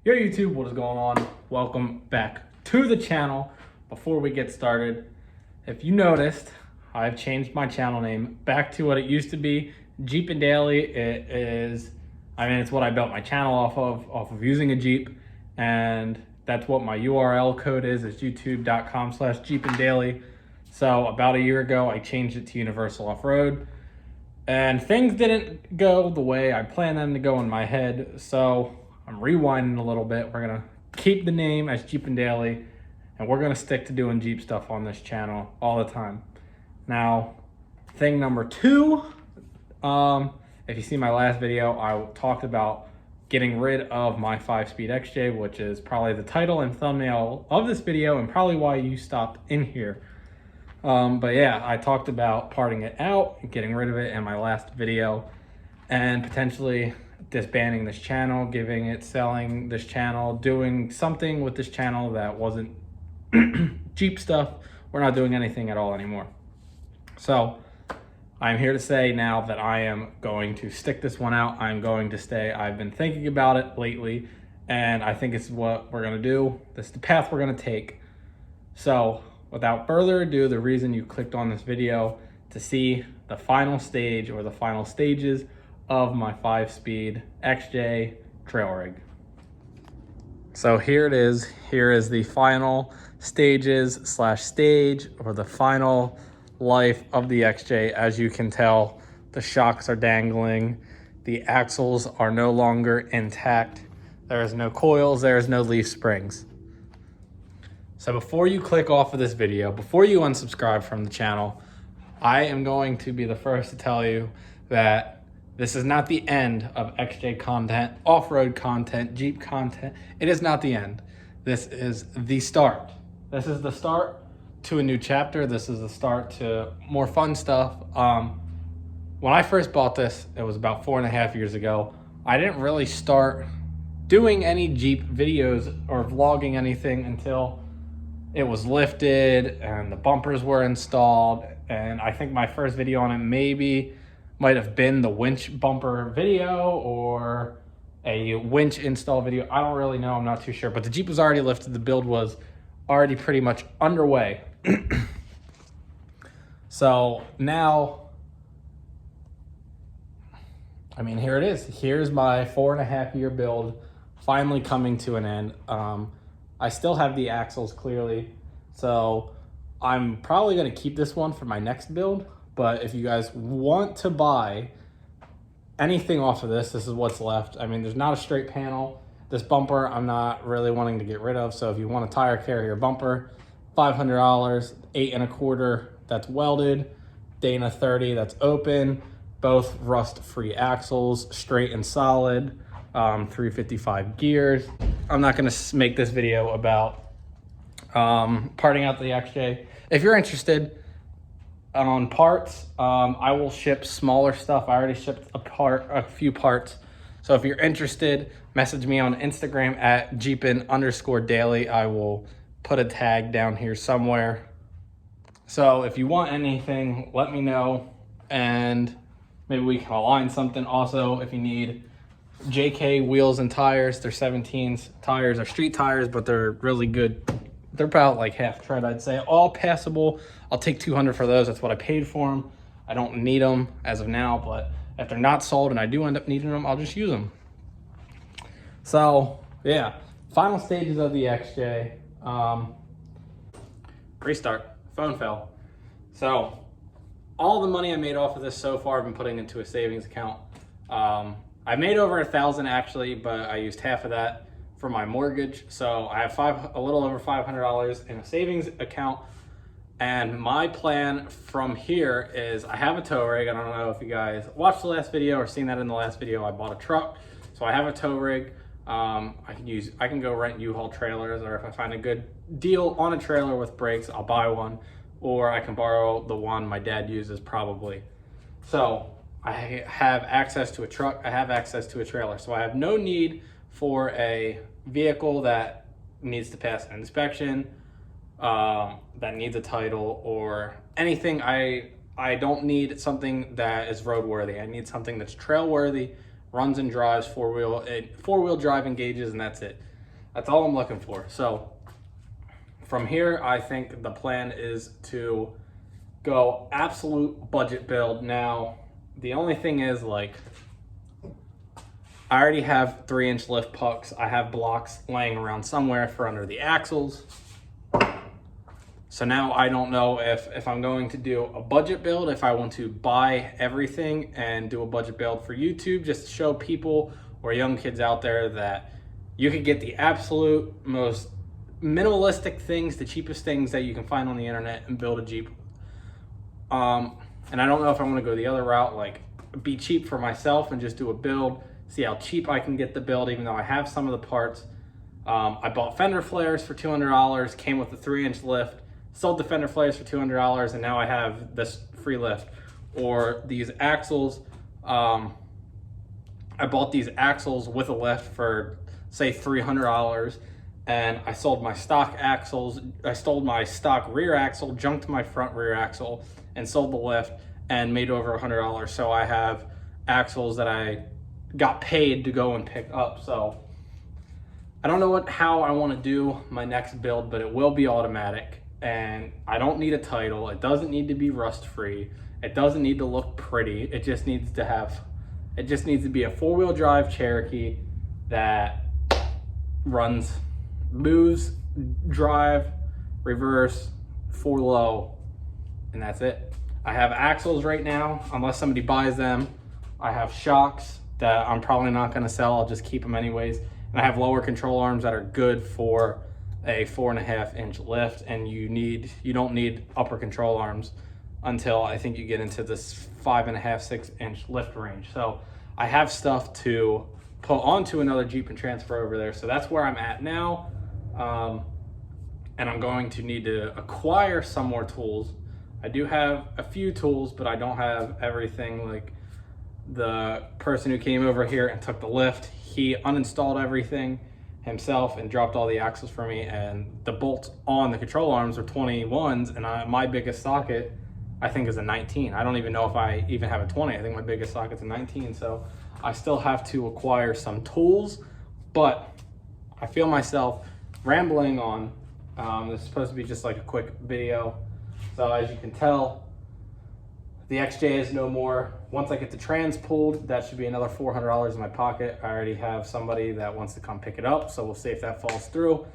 Yo YouTube, what is going on? Welcome back to the channel. Before we get started, if you noticed, I've changed my channel name back to what it used to be, Jeepin Daily. It is, it's what I built my channel off of using a Jeep, and that's what my URL code is youtube.com/JeepinDaily. So about a year ago, I changed it to Universal Off-Road, and things didn't go the way I planned them to go in my head, so I'm rewinding a little bit. We're gonna keep the name as Jeepin Daily, and we're gonna stick to doing Jeep stuff on this channel all the time. Now, thing number two, if you see my last video, I talked about getting rid of my 5-speed XJ, which is probably the title and thumbnail of this video and probably why you stopped in here. But yeah, I talked about parting it out, getting rid of it in my last video, and potentially disbanding this channel, selling this channel, doing something with this channel that wasn't Jeep stuff. We're not doing anything at all anymore. So I'm here to say now that I am going to stick this one out. I'm going to stay. I've been thinking about it lately, and I think it's what we're going to do. This is the path we're going to take. So without further ado, the reason you clicked on this video to see the final stage or the final stages of my 5-speed XJ trail rig. So here it is. Here is the final stage or the final life of the XJ. As you can tell, the shocks are dangling. The axles are no longer intact. There is no coils, there is no leaf springs. So before you click off of this video, before you unsubscribe from the channel, I am going to be the first to tell you that this is not the end of XJ content, off-road content, Jeep content. It is not the end. This is the start. This is the start to a new chapter. This is the start to more fun stuff. When I first bought this, it was about 4.5 years ago. I didn't really start doing any Jeep videos or vlogging anything until it was lifted and the bumpers were installed. And I think my first video on it might have been the winch bumper video or a winch install video. I don't really know, I'm not too sure, but the Jeep was already lifted. The build was already pretty much underway. So now, here it is. Here's my 4.5 year build finally coming to an end. I still have the axles clearly, so I'm probably gonna keep this one for my next build. But if you guys want to buy anything off of this, this is what's left. There's not a straight panel. This bumper, I'm not really wanting to get rid of. So if you want a tire carrier bumper, $500, 8 1/4, that's welded, Dana 30, that's open, both rust-free axles, straight and solid, 355 gears. I'm not gonna make this video about parting out the XJ. If you're interested on parts, I will ship smaller stuff. I already shipped a few parts. So if you're interested, message me on Instagram at Jeepin_Daily. I will put a tag down here somewhere. So if you want anything, let me know, and maybe we can align something. Also, if you need JK wheels and tires, they're 17s tires, are street tires, but they're really good. They're about like half tread, I'd say. All passable. I'll take $200 for those. That's what I paid for them. I don't need them as of now, but if they're not sold and I do end up needing them, I'll just use them. So yeah, final stages of the XJ. Restart, phone fell. So all the money I made off of this so far, I've been putting into a savings account. I made over $1,000 actually, but I used half of that for my mortgage. So I have a little over $500 in a savings account. And my plan from here is I have a tow rig. I don't know if you guys watched the last video or seen that in the last video. I bought a truck, so I have a tow rig. I can go rent U-Haul trailers, or if I find a good deal on a trailer with brakes, I'll buy one, or I can borrow the one my dad uses probably. So I have access to a truck, I have access to a trailer. So I have no need for a vehicle that needs to pass an inspection, that needs a title or anything. I don't need something that is roadworthy. I need something that's trail worthy, runs and drives, four-wheel drive engages, and that's it. That's all I'm looking for. So from here, I think the plan is to go absolute budget build. Now, the only thing is, like, I already have 3-inch lift pucks. I have blocks laying around somewhere for under the axles. So now I don't know if I'm going to do a budget build, if I want to buy everything and do a budget build for YouTube, just to show people or young kids out there that you could get the absolute most minimalistic things, the cheapest things that you can find on the internet, and build a Jeep. And I don't know if I want to go the other route, like be cheap for myself and just do a build, see how cheap I can get the build, even though I have some of the parts. I bought fender flares for $200, came with a 3-inch lift, sold the fender flares for $200, and now I have this free lift. Or these axles, I bought these axles with a lift for, say, $300, and I sold my stock axles. I sold my stock rear axle, junked my front rear axle, and sold the lift, and made over $100. So I have axles that I got paid to go and pick up. So I don't know how I want to do my next build, but it will be automatic, and I don't need a title. It doesn't need to be rust free. It doesn't need to look pretty. It just needs to be a 4-wheel drive Cherokee that runs, moves, drive, reverse, 4 low, and that's it. I have axles right now, unless somebody buys them. I have shocks that I'm probably not gonna sell. I'll just keep them anyways. And I have lower control arms that are good for a 4.5-inch lift, and you don't need upper control arms until I think you get into this 5.5, 6-inch lift range. So I have stuff to put onto another Jeep and transfer over there. So that's where I'm at now. And I'm going to need to acquire some more tools. I do have a few tools, but I don't have everything. Like the person who came over here and took the lift, he uninstalled everything himself and dropped all the axles for me, and the bolts on the control arms are 21s, and my biggest socket I think is a 19. I don't even know if I even have a 20. I think my biggest socket's a 19. So I still have to acquire some tools, but I feel myself rambling on. This is supposed to be just like a quick video. So as you can tell, the XJ is no more. Once I get the trans pulled, that should be another $400 in my pocket. I already have somebody that wants to come pick it up, so we'll see if that falls through.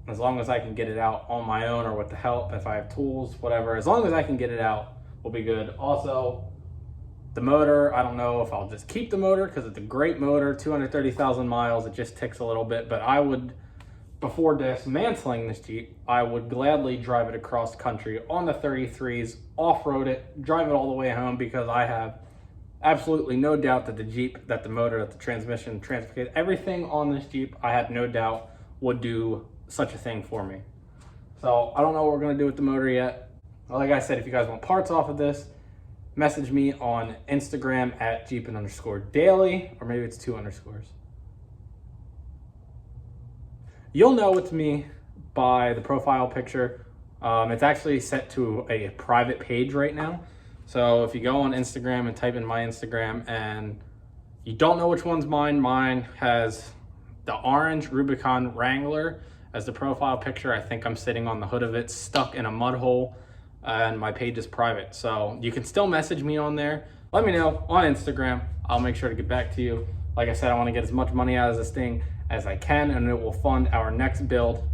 As long as I can get it out on my own or with the help, if I have tools, whatever, as long as I can get it out, we'll be good. Also, the motor, I don't know if I'll just keep the motor because it's a great motor, 230,000 miles. It just ticks a little bit, but I would, before dismantling this Jeep, I would gladly drive it across country on the 33s, off-road it, drive it all the way home, because I have absolutely no doubt that the Jeep, that the motor, that the transmission, transfer case, everything on this Jeep, I had no doubt would do such a thing for me. So I don't know what we're gonna do with the motor yet. Like I said, if you guys want parts off of this, message me on Instagram at Jeepin_daily, or maybe it's 2 underscores. You'll know it's me by the profile picture. It's actually set to a private page right now. So if you go on Instagram and type in my Instagram and you don't know which one's mine has the orange Rubicon Wrangler as the profile picture. I think I'm sitting on the hood of it, stuck in a mud hole, and my page is private. So you can still message me on there. Let me know on Instagram. I'll make sure to get back to you. Like I said, I want to get as much money out of this thing as I can, and it will fund our next build.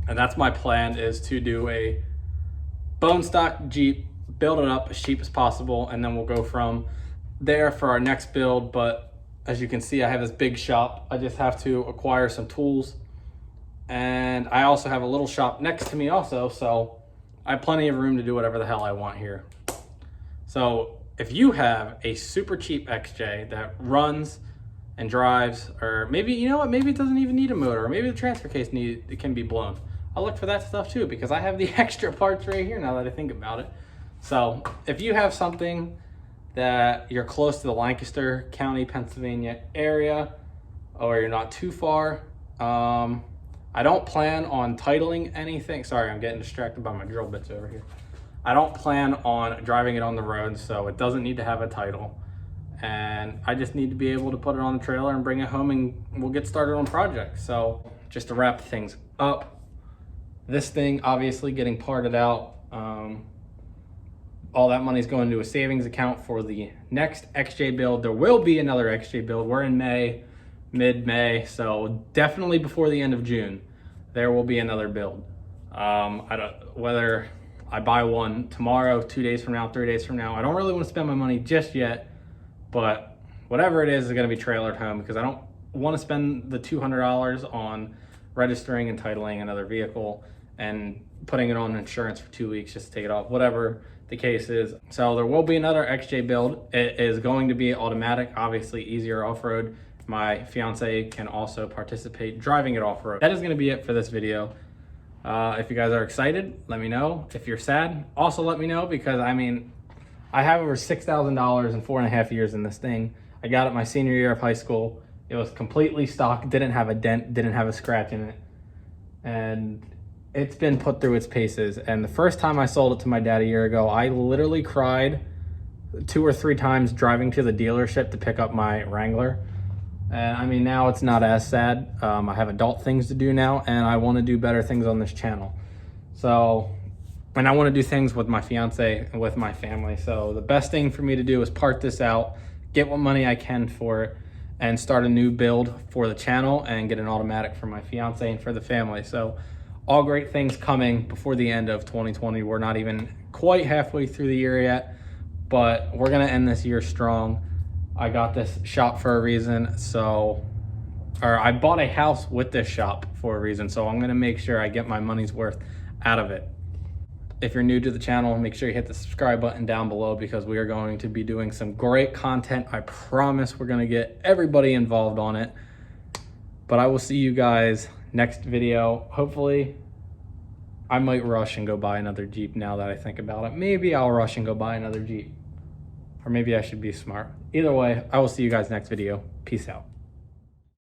And that's my plan, is to do a bone stock Jeep, build it up as cheap as possible, and then we'll go from there for our next build. But as you can see, I have this big shop. I just have to acquire some tools, and I also have a little shop next to me also, so I have plenty of room to do whatever the hell I want here. So if you have a super cheap XJ that runs and drives, or maybe, you know what, maybe it doesn't even need a motor, or maybe the transfer case it can be blown, I'll look for that stuff too, because I have the extra parts right here now that I think about it. So if you have something that you're close to the Lancaster County, Pennsylvania area, or you're not too far, I don't plan on titling anything. Sorry, I'm getting distracted by my drill bits over here. I don't plan on driving it on the road, so it doesn't need to have a title. and I just need to be able to put it on the trailer and bring it home, and we'll get started on projects. So just to wrap things up, this thing obviously getting parted out. All that money is going to a savings account for the next XJ build. There will be another XJ build. We're in May, mid-May, so definitely before the end of June, there will be another build. Whether I buy one tomorrow, 2 days from now, 3 days from now, I don't really want to spend my money just yet, but whatever it is going to be trailered home, because I don't want to spend the $200 on registering and titling another vehicle and putting it on insurance for 2 weeks just to take it off, whatever the case is. So there will be another XJ build. It is going to be automatic, obviously easier off-road. My fiance can also participate driving it off-road. That is going to be it for this video. If you guys are excited, let me know. If you're sad, also let me know, because I mean, I have over $6,000 in 4.5 years in this thing. I got it my senior year of high school. It was completely stock, didn't have a dent, didn't have a scratch in it. And it's been put through its paces. And the first time I sold it to my dad a year ago, I literally cried 2 or 3 times driving to the dealership to pick up my Wrangler. And I mean, now it's not as sad. I have adult things to do now, and I want to do better things on this channel. So, and I want to do things with my fiance and with my family. So the best thing for me to do is part this out, get what money I can for it, and start a new build for the channel and get an automatic for my fiance and for the family. So all great things coming before the end of 2020. We're not even quite halfway through the year yet, but we're gonna end this year strong. I got this shop for a reason, or I bought a house with this shop for a reason, so I'm gonna make sure I get my money's worth out of it. If you're new to the channel, make sure you hit the subscribe button down below, because we are going to be doing some great content. I promise we're gonna get everybody involved on it. But I will see you guys next video. Hopefully, I might rush and go buy another Jeep now that I think about it. Maybe I'll rush and go buy another Jeep. Or maybe I should be smart. Either way, I will see you guys next video. Peace out.